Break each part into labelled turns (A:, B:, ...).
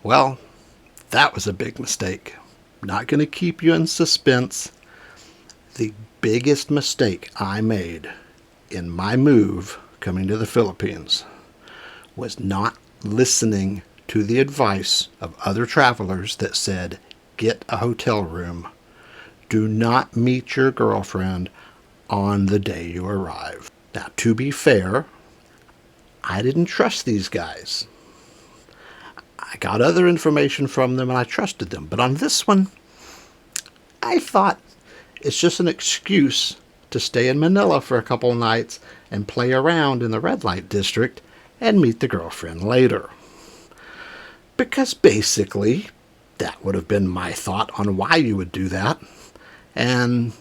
A: Well, that was a big mistake. Not going to keep you in suspense. The biggest mistake I made in my move coming to the Philippines was not listening to the advice of other travelers that said, get a hotel room. Do not meet your girlfriend on the day you arrive. Now, to be fair, I didn't trust these guys. I got other information from them and I trusted them. But on this one, I thought it's just an excuse to stay in Manila for a couple of nights and play around in the red light district and meet the girlfriend later. Because basically, that would have been my thought on why you would do that. And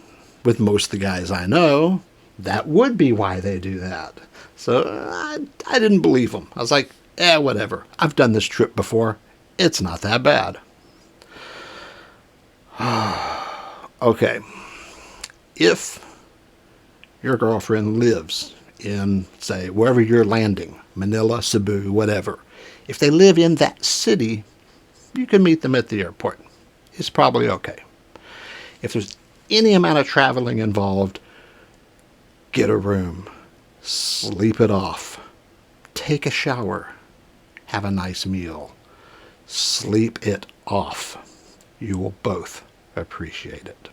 A: with most of the guys I know, that would be why they do that. So I didn't believe them. I was like, whatever. I've done this trip before. It's not that bad. Okay. If your girlfriend lives in, say, wherever you're landing, Manila, Cebu, whatever, if they live in that city, you can meet them at the airport. It's probably okay. If there's any amount of traveling involved, get a room, sleep it off, take a shower, have a nice meal, sleep it off. You will both appreciate it.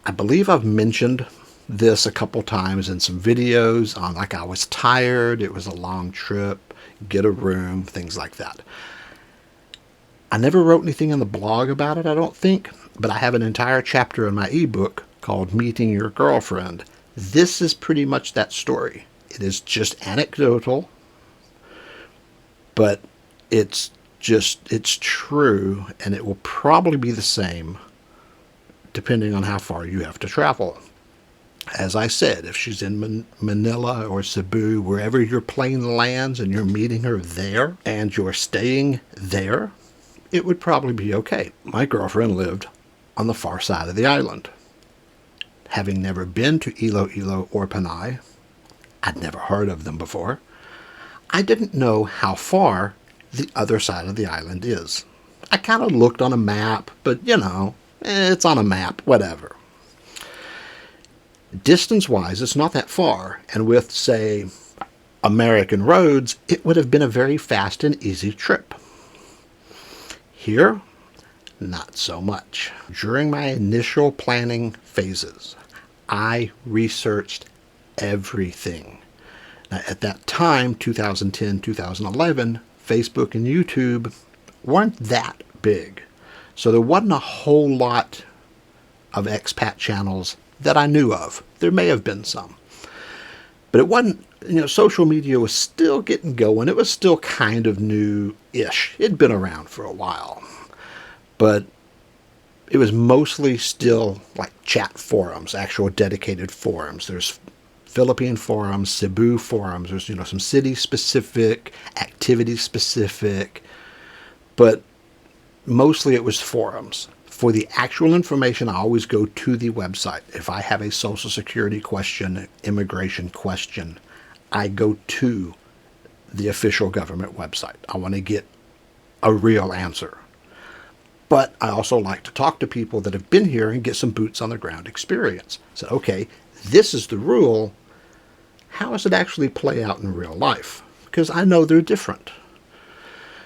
A: I believe I've mentioned this a couple times in some videos on like I was tired, it was a long trip, get a room, things like that. I never wrote anything in the blog about it, I don't think, but I have an entire chapter in my ebook called Meeting Your Girlfriend. This is pretty much that story. It is just anecdotal, but it's true, and it will probably be the same depending on how far you have to travel. As I said, if she's in Manila or Cebu, wherever your plane lands and you're meeting her there and you're staying there, it would probably be okay. My girlfriend lived on the far side of the island. Having never been to Iloilo or Panay, I'd never heard of them before, I didn't know how far the other side of the island is. I kind of looked on a map, but it's on a map, whatever. Distance-wise, it's not that far, and with, say, American roads, it would have been a very fast and easy trip. Here, not so much. During my initial planning phases, I researched everything. Now, at that time, 2010, 2011, Facebook and YouTube weren't that big. So there wasn't a whole lot of expat channels that I knew of. There may have been some. But it wasn't, social media was still getting going. It was still kind of new-ish. It'd been around for a while. But it was mostly still like chat forums, actual dedicated forums. There's Philippine forums, Cebu forums. There's, some city-specific, activity-specific. But mostly it was forums. For the actual information, I always go to the website. If I have a Social Security question, immigration question, I go to the official government website. I want to get a real answer. But I also like to talk to people that have been here and get some boots on the ground experience. So, okay, this is the rule. How does it actually play out in real life? Because I know they're different.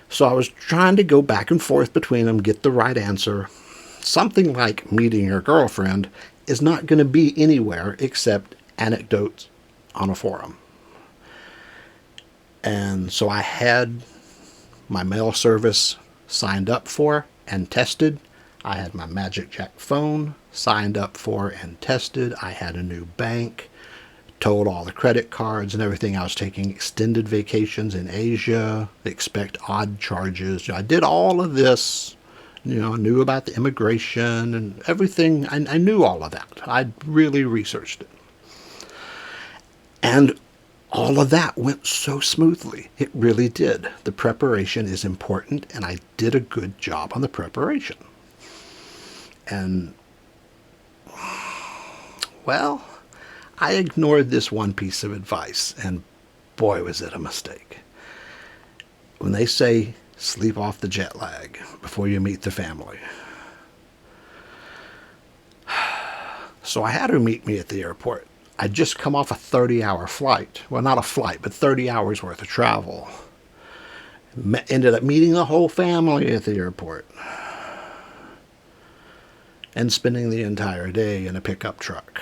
A: So I was trying to go back and forth between them, get the right answer. Something like meeting your girlfriend is not going to be anywhere except anecdotes on a forum. And so I had my mail service signed up for and tested. I had my Magic Jack phone signed up for and tested. I had a new bank, told all the credit cards and everything. I was taking extended vacations in Asia, expect odd charges. I did all of this. I knew about the immigration and everything. I knew all of that. I'd really researched it. And all of that went so smoothly. It really did. The preparation is important, and I did a good job on the preparation. And, well, I ignored this one piece of advice, and boy, was it a mistake. When they say Sleep off the jet lag before you meet the family. So I had her meet me at the airport. I'd just come off a 30-hour flight. Well, not a flight, but 30 hours worth of travel. Ended up meeting the whole family at the airport. And spending the entire day in a pickup truck.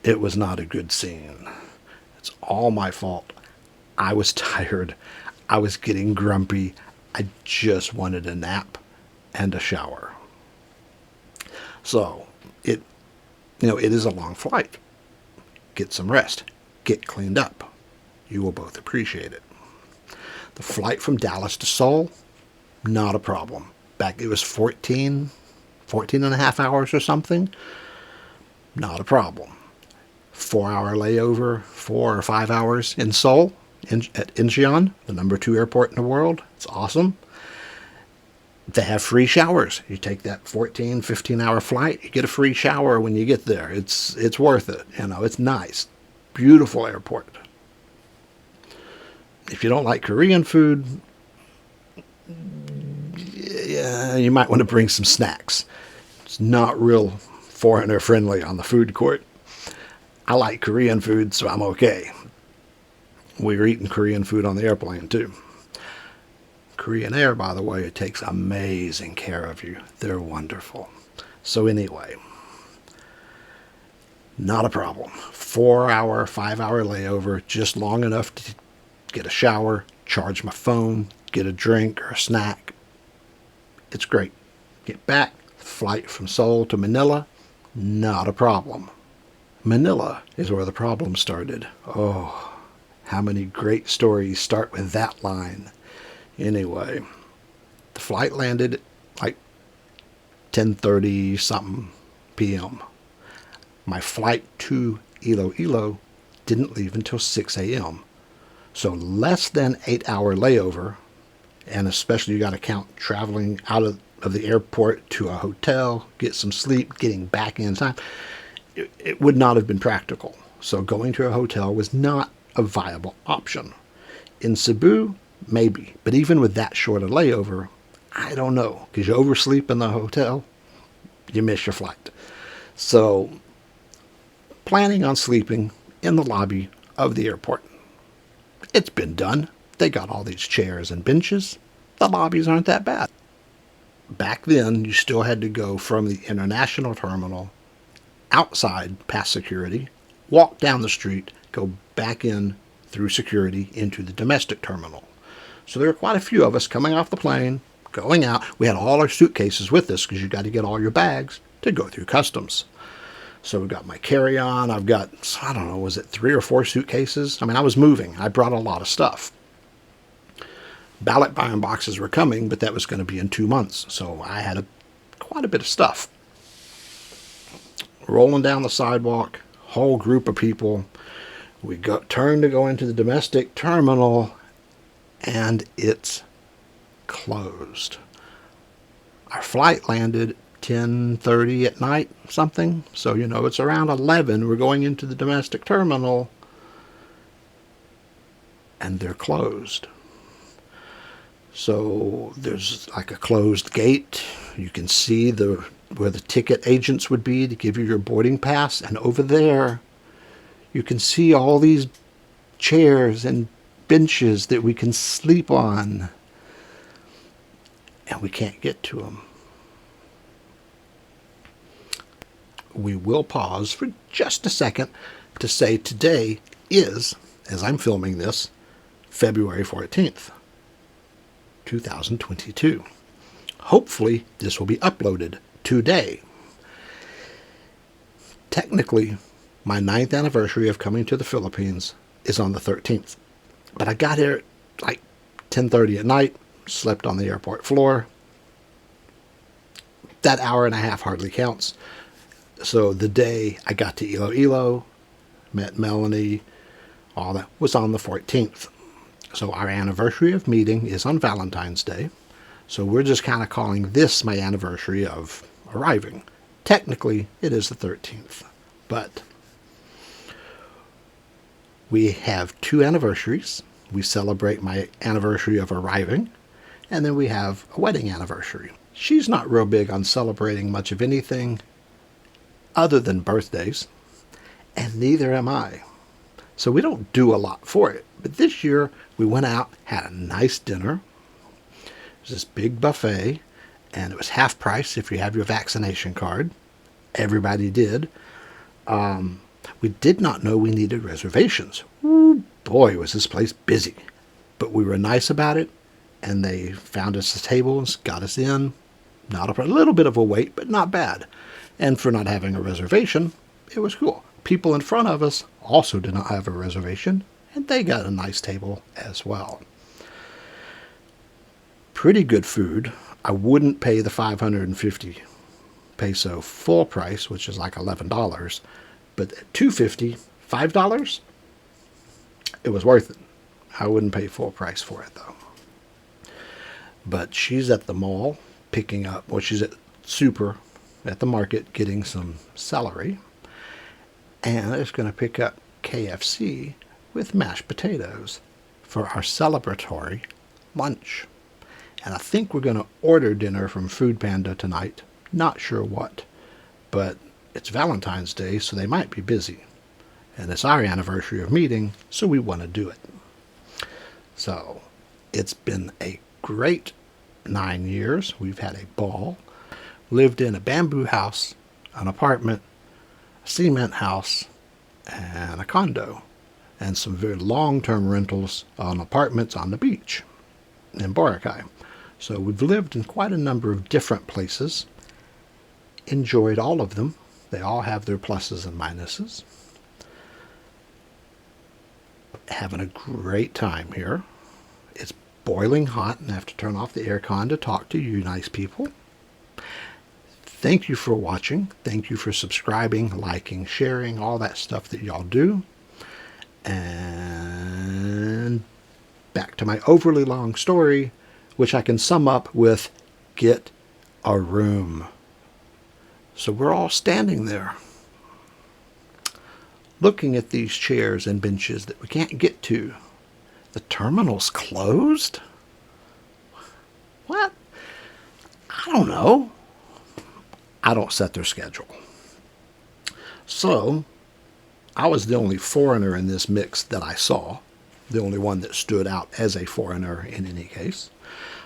A: It was not a good scene. It's all my fault. I was tired. I was getting grumpy. I just wanted a nap and a shower. So, it is a long flight. Get some rest. Get cleaned up. You will both appreciate it. The flight from Dallas to Seoul, not a problem. It was 14 and a half hours or something. Not a problem. 4-hour layover, 4 or 5 hours in Seoul, at Incheon, the number 2 airport in the world. It's awesome. They have free showers. You take that 15-hour flight, you get a free shower when you get there. It's worth it. It's nice. Beautiful airport. If you don't like Korean food, yeah, you might want to bring some snacks. It's not real foreigner friendly on the food court. I like Korean food, so I'm okay. We were eating Korean food on the airplane too. Korean Air, by the way, it takes amazing care of you. They're wonderful. So anyway, not a problem. 4-hour, 5-hour layover, just long enough to get a shower, charge my phone, get a drink or a snack. It's great. Get back, flight from Seoul to Manila, not a problem. Manila is where the problem started. Oh, how many great stories start with that line. Anyway, the flight landed like 10:30 something p.m. My flight to Iloilo didn't leave until 6 a.m. So less than 8-hour layover, and especially you got to count traveling out of the airport to a hotel, get some sleep, getting back in time. It would not have been practical. So going to a hotel was not a viable option. In Cebu, maybe. But even with that short a layover, I don't know. Because you oversleep in the hotel, you miss your flight. So planning on sleeping in the lobby of the airport. It's been done. They got all these chairs and benches. The lobbies aren't that bad. Back then, you still had to go from the international terminal outside past security, walk down the street, go back in through security into the domestic terminal. So there were quite a few of us coming off the plane, going out. We had all our suitcases with us because you got to get all your bags to go through customs. So we got my carry-on. I've got, I don't know, was it 3 or 4 suitcases? I mean, I was moving. I brought a lot of stuff. Ballot buying boxes were coming, but that was going to be in 2 months. So I had quite a bit of stuff. Rolling down the sidewalk, whole group of people. We turned to go into the domestic terminal, and it's closed. Our flight landed 10:30 at night, something. So, it's around 11. We're going into the domestic terminal, and they're closed. So there's like a closed gate. You can see where the ticket agents would be to give you your boarding pass. And over there, you can see all these chairs and benches that we can sleep on. And we can't get to them. We will pause for just a second to say today is, as I'm filming this, February 14th, 2022. Hopefully, this will be uploaded today. Technically, my 9th anniversary of coming to the Philippines is on the 13th. But I got here at like 10:30 at night, slept on the airport floor. That hour and a half hardly counts. So the day I got to Iloilo, met Melanie, all that was on the 14th. So our anniversary of meeting is on Valentine's Day. So we're just kind of calling this my anniversary of arriving. Technically, it is the 13th. But we have 2 anniversaries. We celebrate my anniversary of arriving, and then we have a wedding anniversary. She's not real big on celebrating much of anything other than birthdays, and neither am I. So we don't do a lot for it. But this year, we went out, had a nice dinner. It was this big buffet, and it was half price if you have your vaccination card. Everybody did. We did not know we needed reservations. Ooh, boy, was this place busy. But we were nice about it, and they found us a table and got us in. Not a little bit of a wait, but not bad. And for not having a reservation, it was cool. People in front of us also did not have a reservation, and they got a nice table as well. Pretty good food. I wouldn't pay the 550 peso full price, which is like $11, but at $2.50, $5, it was worth it. I wouldn't pay full price for it though. But she's at the mall picking up, well, she's at Super at the market getting some celery, and is going to pick up KFC with mashed potatoes for our celebratory lunch. And I think we're going to order dinner from Food Panda tonight. Not sure what, but it's Valentine's Day, so they might be busy. And it's our anniversary of meeting, so we want to do it. So it's been a great 9 years. We've had a ball. Lived in a bamboo house, an apartment, a cement house, and a condo. And some very long-term rentals on apartments on the beach in Boracay. So we've lived in quite a number of different places. Enjoyed all of them. They all have their pluses and minuses. Having a great time here. It's boiling hot and I have to turn off the aircon to talk to you nice people. Thank you for watching. Thank you for subscribing, liking, sharing, all that stuff that y'all do. And back to my overly long story, which I can sum up with get a room. So we're all standing there, looking at these chairs and benches that we can't get to. The terminal's closed? What? I don't know. I don't set their schedule. So I was the only foreigner in this mix that I saw, the only one that stood out as a foreigner in any case.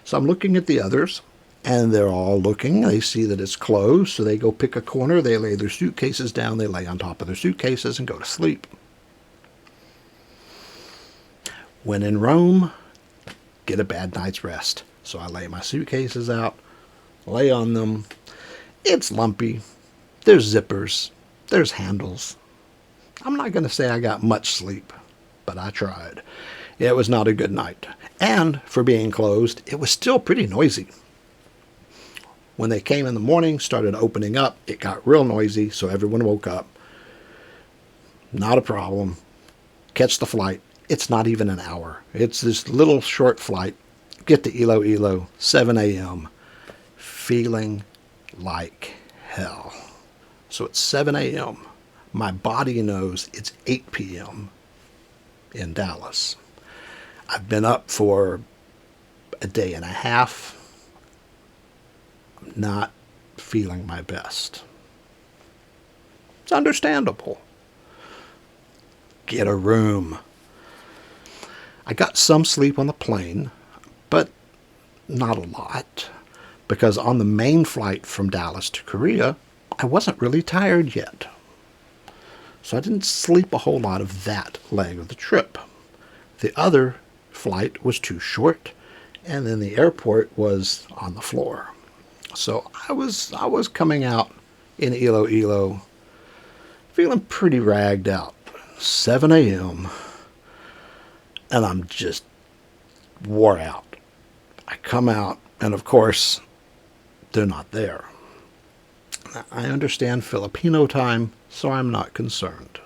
A: So I'm looking at the others, and they're all looking. They see that it's closed, so they go pick a corner. They lay their suitcases down. They lay on top of their suitcases and go to sleep. When in Rome, get a bad night's rest. So I lay my suitcases out, lay on them. It's lumpy. There's zippers. There's handles. I'm not going to say I got much sleep, but I tried. It was not a good night. And for being closed, it was still pretty noisy. When they came in the morning, started opening up, it got real noisy, so everyone woke up. Not a problem. Catch the flight. It's not even an hour. It's this little short flight. Get to Iloilo, 7 a.m. Feeling like hell. So it's 7 a.m. My body knows it's 8 p.m. in Dallas. I've been up for a day and a half. I'm not feeling my best. It's understandable. Get a room. I got some sleep on the plane, but not a lot, because on the main flight from Dallas to Korea, I wasn't really tired yet. So I didn't sleep a whole lot of that leg of the trip. The other flight was too short, and then the airport was on the floor. So I was coming out in Iloilo feeling pretty ragged out. 7 a.m. and I'm just wore out. I come out, and of course, they're not there. I understand Filipino time, so I'm not concerned.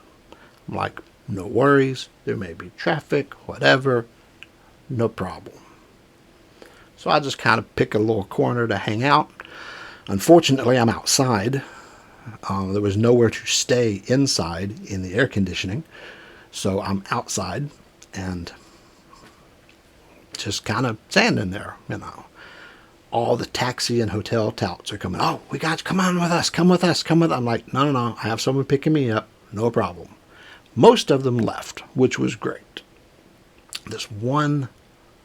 A: I'm like, no worries, there may be traffic, whatever, no problem. So I just kind of pick a little corner to hang out. Unfortunately, I'm outside. There was nowhere to stay inside in the air conditioning, so I'm outside, and just kind of standing there, you know. All the taxi and hotel touts are coming. Oh, we got you. Come on with us. Come with us. Come with us. I'm like, no, no, no. I have someone picking me up. No problem. Most of them left, which was great. This one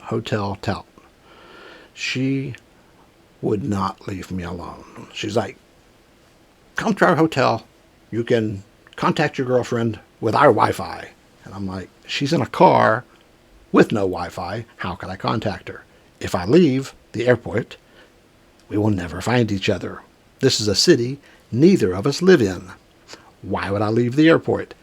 A: hotel tout, she would not leave me alone. She's like, come to our hotel. You can contact your girlfriend with our Wi-Fi. And I'm like, she's in a car with no Wi-Fi. How can I contact her? If I leave the airport, we will never find each other. This is a city neither of us live in. Why would I leave the airport?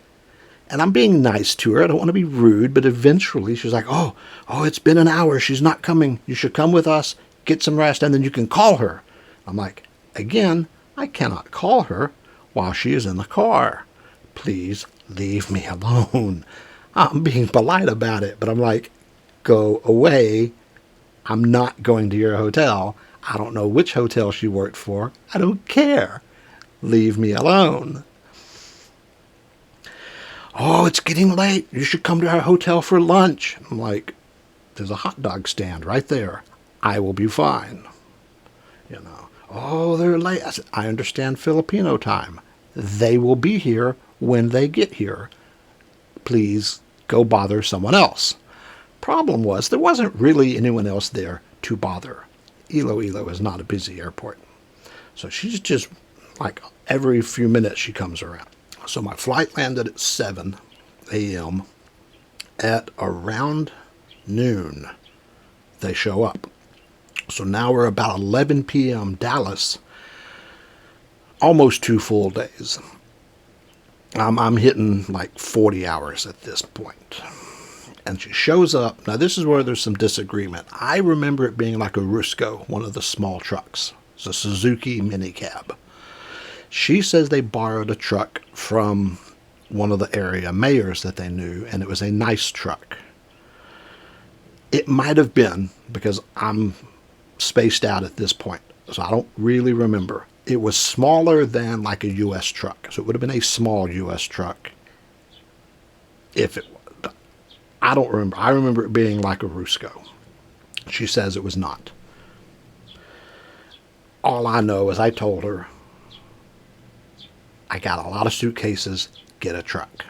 A: And I'm being nice to her. I don't want to be rude, but eventually she's like, oh, it's been an hour. She's not coming. You should come with us, get some rest, and then you can call her. I'm like, again, I cannot call her while she is in the car. Please leave me alone. I'm being polite about it, but I'm like, go away. I'm not going to your hotel. I don't know which hotel she worked for. I don't care. Leave me alone. Oh, it's getting late. You should come to our hotel for lunch. I'm like, there's a hot dog stand right there. I will be fine. You know, oh, they're late. I said, I understand Filipino time. They will be here when they get here. Please go bother someone else. Problem was, there wasn't really anyone else there to bother. Iloilo is not a busy airport. So she's just like every few minutes she comes around. So my flight landed at 7 a.m. At around noon, they show up. So now we're about 11 p.m. Dallas. Almost 2 full days. I'm hitting like 40 hours at this point. And she shows up. Now, this is where there's some disagreement. I remember it being like a Rusco, one of the small trucks. It's a Suzuki minicab. She says they borrowed a truck from one of the area mayors that they knew, and it was a nice truck. It might have been, because I'm spaced out at this point, so I don't really remember. It was smaller than like a U.S. truck, so it would have been a small U.S. truck. If it was. I don't remember. I remember it being like a Rusco. She says it was not. All I know is I told her, I got a lot of suitcases, get a truck.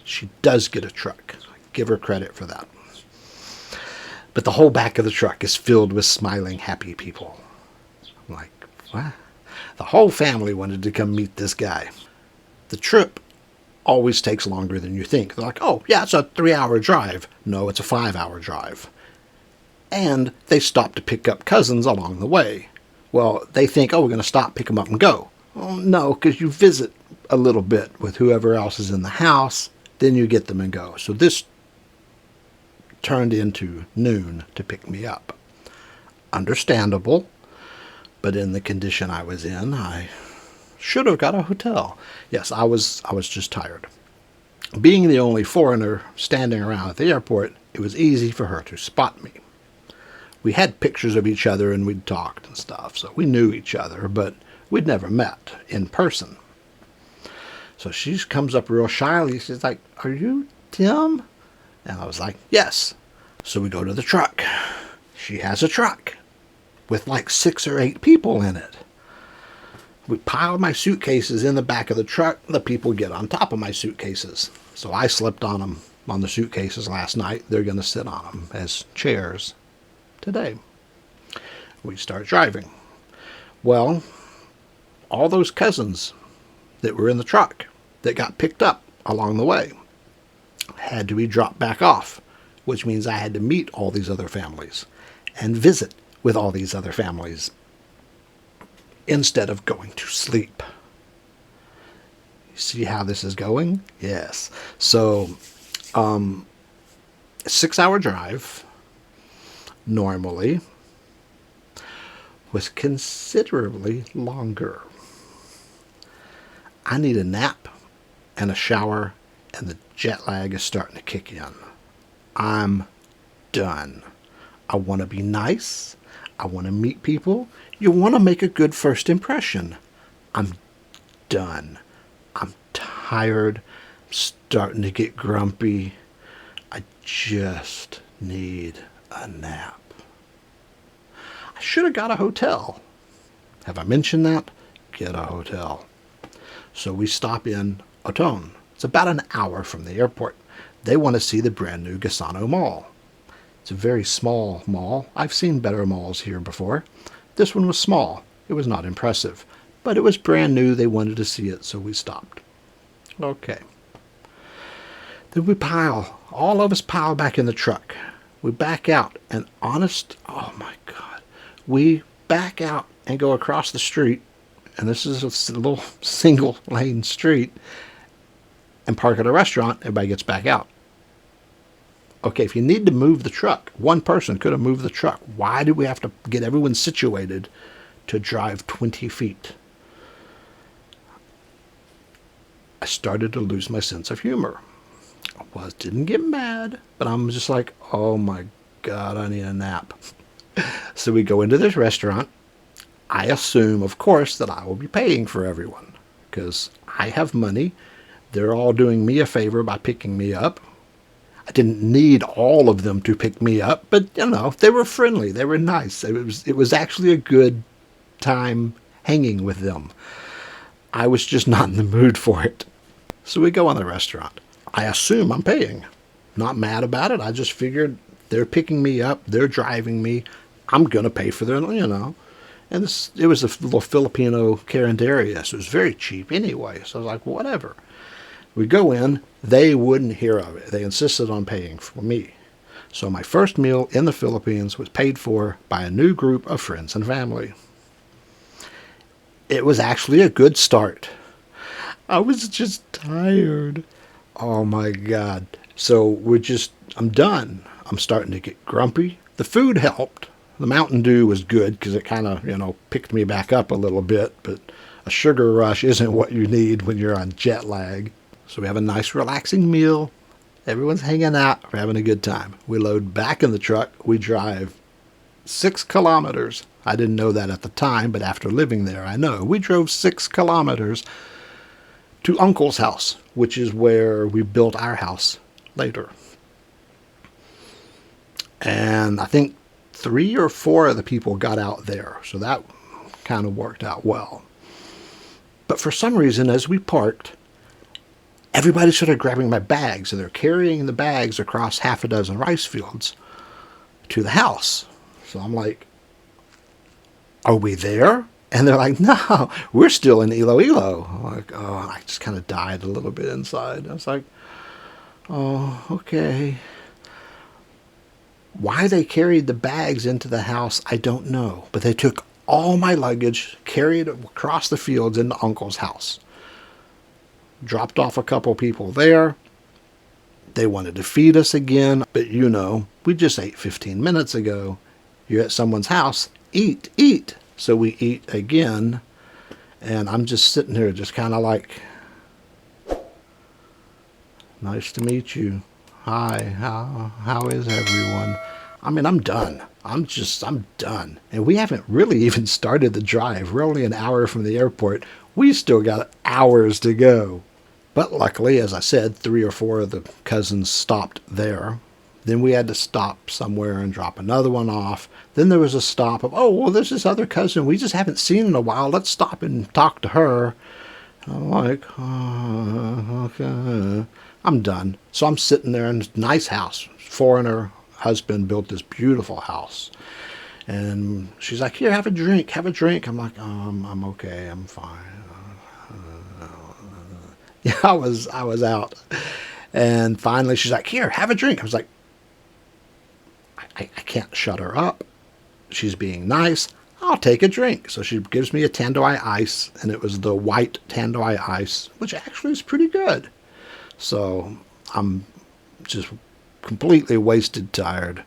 A: She does get a truck. Give her credit for that. But the whole back of the truck is filled with smiling, happy people. I'm like, what? The whole family wanted to come meet this guy. The trip always takes longer than you think. They're like, oh, yeah, it's a 3-hour drive. No, it's a 5-hour drive. And they stop to pick up cousins along the way. Well, they think, oh, we're going to stop, pick them up, and go. Well, no, because you visit a little bit with whoever else is in the house, then you get them and go. So this turned into noon to pick me up. Understandable, but in the condition I was in, I should have got a hotel. Yes, I was just tired. Being the only foreigner standing around at the airport, it was easy for her to spot me. We had pictures of each other and we'd talked and stuff, so we knew each other, but we'd never met in person. So she comes up real shyly. She's like, are you Tim? And I was like, yes. So we go to the truck. She has a truck with like 6 or 8 people in it. We piled my suitcases in the back of the truck. The people get on top of my suitcases. So I slept on them, on the suitcases last night. They're going to sit on them as chairs today. We start driving. Well, all those cousins that were in the truck that got picked up along the way had to be dropped back off, which means I had to meet all these other families and visit with all these other families instead of going to sleep. You see how this is going? Yes. So, 6-hour drive normally was considerably longer. I need a nap and a shower, and the jet lag is starting to kick in. I'm done. I want to be nice. I want to meet people. You want to make a good first impression. I'm done. I'm tired. I'm starting to get grumpy. I just need a nap. I should have got a hotel. Have I mentioned that? Get a hotel. So we stop in Otone. It's about an hour from the airport. They want to see the brand new Gasano Mall. It's a very small mall. I've seen better malls here before. This one was small. It was not impressive. But it was brand new. They wanted to see it, so we stopped. Okay. Then we all of us pile back in the truck. We back out, and oh my God, we back out and go across the street, and this is a little single lane street, and park at a restaurant. Everybody gets back out. Okay, if you need to move the truck, one person could have moved the truck. Why do we have to get everyone situated to drive 20 feet? I started to lose my sense of humor. Didn't get mad, but I'm just like, oh my God, I need a nap. So we go into this restaurant. I assume, of course, that I will be paying for everyone because I have money. They're all doing me a favor by picking me up. I didn't need all of them to pick me up, but they were friendly. They were nice. It was actually a good time hanging with them. I was just not in the mood for it. So we go in the restaurant. I assume I'm paying. Not mad about it. I just figured they're picking me up. They're driving me. I'm going to pay for their, And it was a little Filipino Carinderia, so it was very cheap anyway. So I was like, whatever. We go in. They wouldn't hear of it. They insisted on paying for me. So my first meal in the Philippines was paid for by a new group of friends and family. It was actually a good start. I was just tired. Oh my God. So I'm done. I'm starting to get grumpy. The food helped. The Mountain Dew was good because it kind of, picked me back up a little bit, but a sugar rush isn't what you need when you're on jet lag. So we have a nice relaxing meal. Everyone's hanging out. We're having a good time. We load back in the truck. We drive 6 kilometers. I didn't know that at the time, but after living there, I know. We drove 6 kilometers to Uncle's house, which is where we built our house later. And I think 3 or 4 of the people got out there, so that kind of worked out well. But for some reason, as we parked, everybody started grabbing my bags, and they're carrying the bags across half a dozen rice fields to the house. So I'm like, are we there? And they're like, no, we're still in Iloilo. I'm like, oh, I just kind of died a little bit inside. I was like, oh, okay. Why they carried the bags into the house, I don't know. But they took all my luggage, carried it across the fields into Uncle's house. Dropped off a couple people there. They wanted to feed us again. But we just ate 15 minutes ago. You're at someone's house. Eat, eat. So we eat again. And I'm just sitting here just kind of like, nice to meet you. Hi, how is everyone? I mean, I'm done. I'm done. And we haven't really even started the drive. We're only an hour from the airport. We still got hours to go. But luckily, as I said, 3 or 4 of the cousins stopped there. Then we had to stop somewhere and drop another one off. Then there was a stop of, oh, well, there's this other cousin we just haven't seen in a while. Let's stop and talk to her. I'm like, oh, okay. I'm done. So I'm sitting there in this nice house. Foreigner husband built this beautiful house. And she's like, here, have a drink, have a drink. I'm like, I'm okay, I'm fine. Yeah, I was out. And finally she's like, here, have a drink. I was like, I can't shut her up. She's being nice. I'll take a drink. So she gives me a Tanduay ice, and it was the white Tanduay ice, which actually is pretty good. So I'm just completely wasted, tired,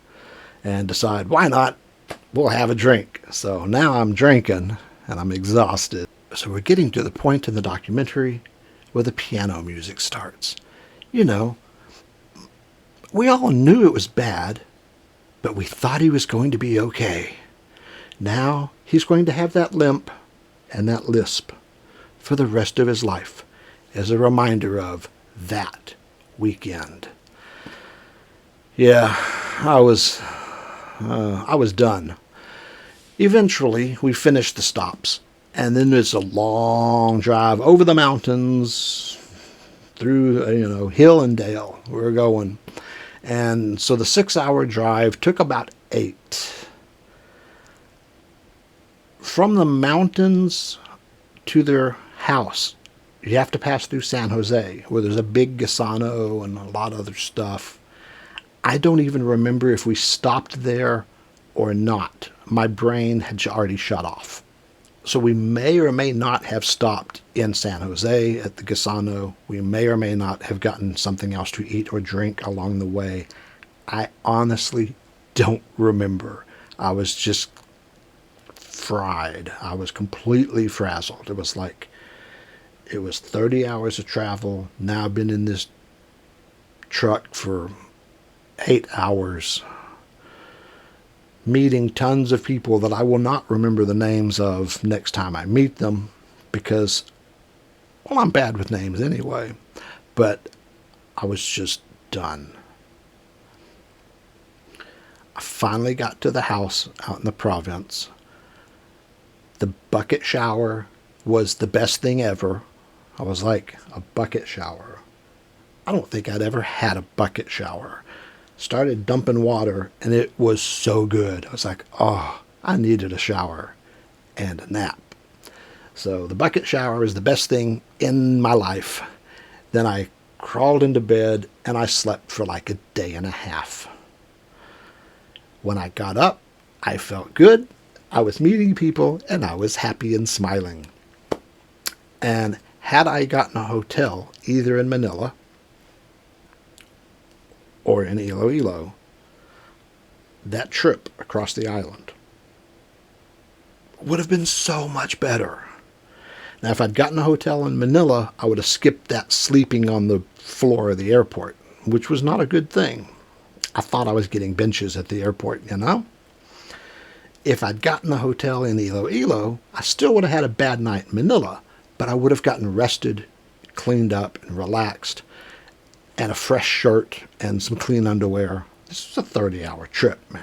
A: and decide, why not? We'll have a drink. So now I'm drinking, and I'm exhausted. So we're getting to the point in the documentary where the piano music starts. We all knew it was bad, but we thought he was going to be okay. Now he's going to have that limp and that lisp for the rest of his life as a reminder of that weekend. Yeah, I was I was done. Eventually, we finished the stops, and then it's a long drive over the mountains, through, hill and dale. We're going. And so the 6-hour drive took about 8. From the mountains to their house, you have to pass through San Jose, where there's a big Gisano and a lot of other stuff. I don't even remember if we stopped there or not. My brain had already shut off. So we may or may not have stopped in San Jose at the Gisano. We may or may not have gotten something else to eat or drink along the way. I honestly don't remember. I was just fried. I was completely frazzled. It was 30 hours of travel. Now I've been in this truck for 8 hours, meeting tons of people that I will not remember the names of next time I meet them because, well, I'm bad with names anyway. But I was just done. I finally got to the house out in the province. The bucket shower was the best thing ever. I was like, a bucket shower? I don't think I'd ever had a bucket shower. Started dumping water, and it was so good. I was like, oh, I needed a shower and a nap. So the bucket shower is the best thing in my life. Then I crawled into bed, and I slept for like a day and a half. When I got up, I felt good. I was meeting people, and I was happy and smiling. And had I gotten a hotel, either in Manila or in Iloilo, that trip across the island would have been so much better. Now, if I'd gotten a hotel in Manila, I would have skipped that sleeping on the floor of the airport, which was not a good thing. I thought I was getting benches at the airport, If I'd gotten a hotel in Iloilo, I still would have had a bad night in Manila, but I would have gotten rested, cleaned up, and relaxed, and a fresh shirt and some clean underwear. This was a 30-hour trip, man.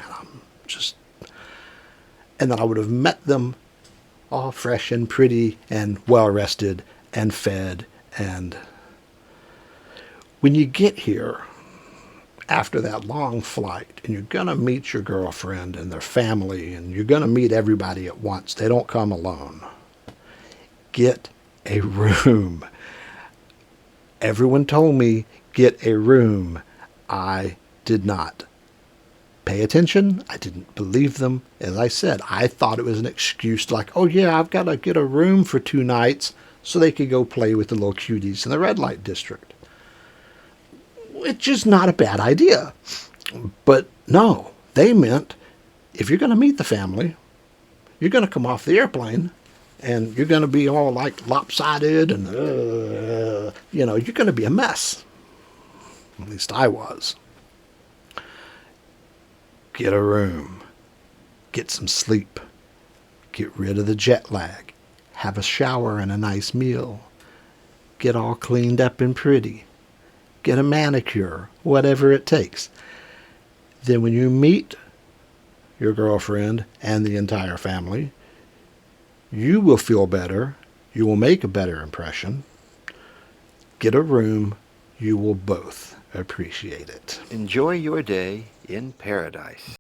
A: And then I would have met them all fresh and pretty and well-rested and fed. And when you get here after that long flight, and you're going to meet your girlfriend and their family, and you're going to meet everybody at once, they don't come alone. Get a room. Everyone told me, get a room. I did not pay attention. I didn't believe them. As I said, I thought it was an excuse like, oh yeah, I've got to get a room for 2 nights so they could go play with the little cuties in the red light district. It's just not a bad idea. But no, they meant if you're going to meet the family, you're going to come off the airplane and you're going to be all like lopsided and, you're going to be a mess. At least I was. Get a room. Get some sleep. Get rid of the jet lag. Have a shower and a nice meal. Get all cleaned up and pretty. Get a manicure, whatever it takes. Then when you meet your girlfriend and the entire family, you will feel better. You will make a better impression. Get a room. You will both appreciate it.
B: Enjoy your day in paradise.